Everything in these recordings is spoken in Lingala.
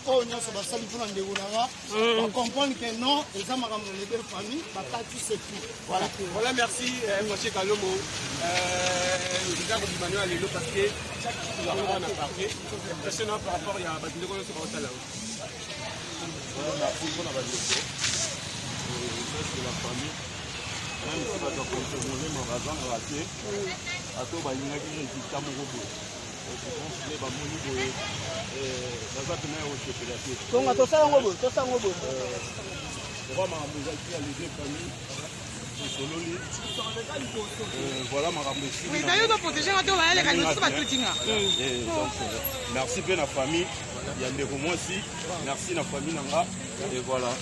oyo nyonso basali mpona ndeko nanga bacomprendre que non eza makambo na belle famille bakati c'est tout. Voilà, merci Monsieur Kalomo. Déjà compliment à l'élo parce que chaque chose qu'on a parlé, impressionnant par rapport à Badine Kono sur Rotala. Merci pour la validation. C'est la famille. Même si on a continué mon raison de rater, à tout le monde qui résultat mon robot. Je pense que les bamoni de la Zatina au chocolat. Donc à tout ça on robot, tout ça on robot. Vraiment, vous avez les deux familles. Voilà ma ramèche. Oui, d'ailleurs, nous protéger notre voyage, les gars, merci bien la famille. Il y a des romans aussi. Merci la famille Nanga. Et voilà.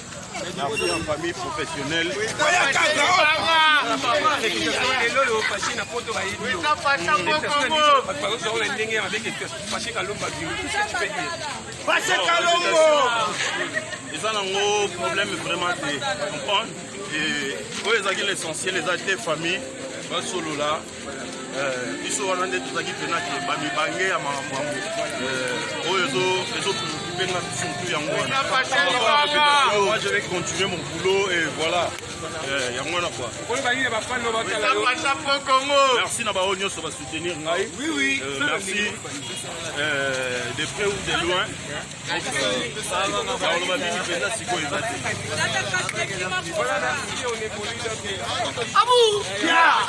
Merci la famille professionnelle. Et ça, un problème vraiment de comprendre. Et l'essentiel, les achetés famille, solo là. Ils sont en train de tout ça qui fait que Bami Bangé à Maramouamou. Moi je vais continuer mon boulot et voilà. Il y a moins à quoi. Merci Naba Onyo ça va soutenir. Oui, oui. Merci de près ou de loin.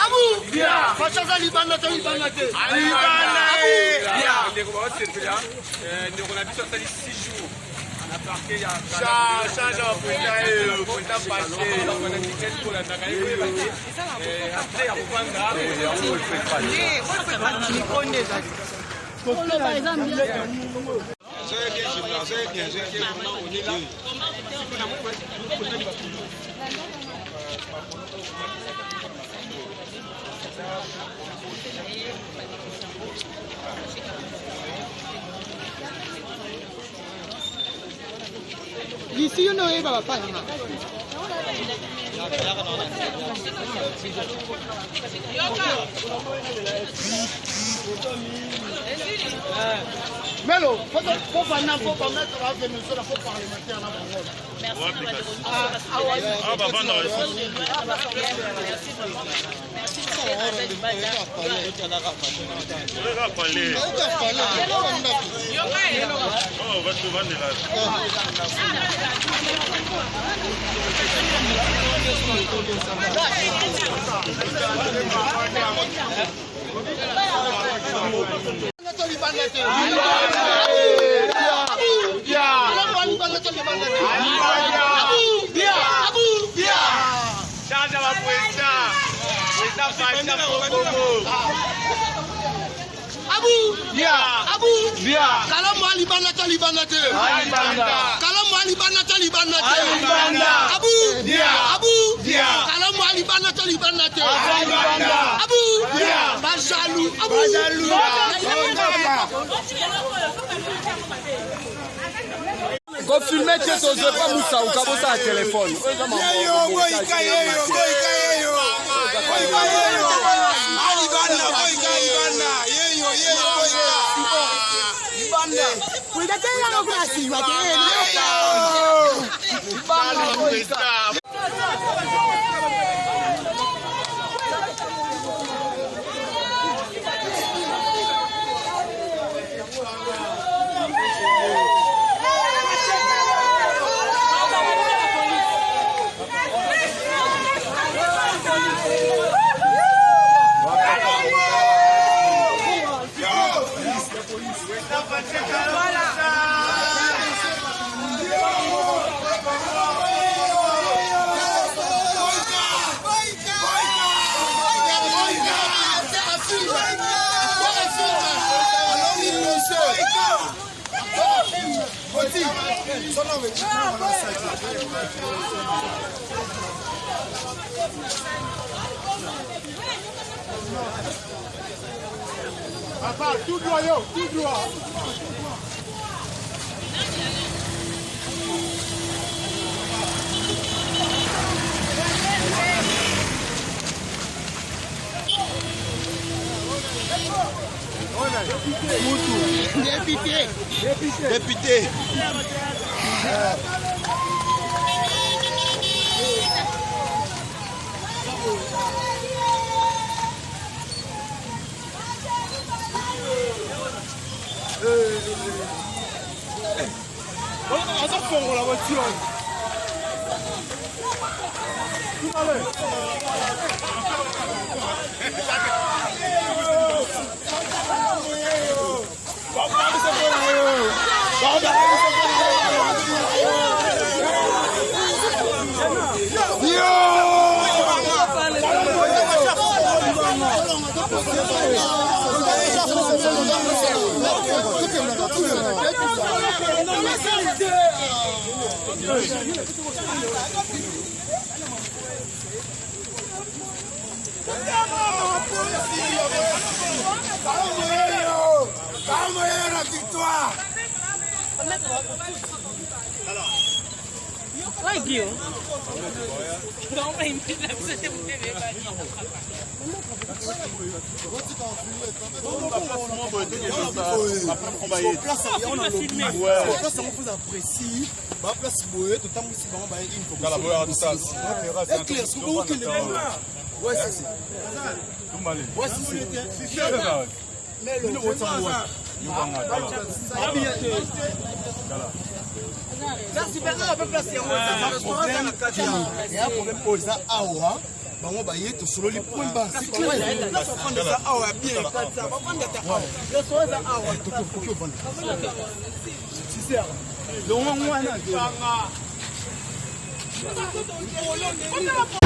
Abou, bien. Fachaza libana te libana te. On a vu ça 6 jours. On a parqué il y a Ici, on ne va pas. Melo, faut pas mettre la Venezuela, faut parlementaire là. Go filmer que tu n'oses pas Moussa ou Kabosa à téléphone. Papa, tout droit, yo, tout droit. Député. Député. azafongola voiture la victoire. Like you. bango baye tosololi point bas bien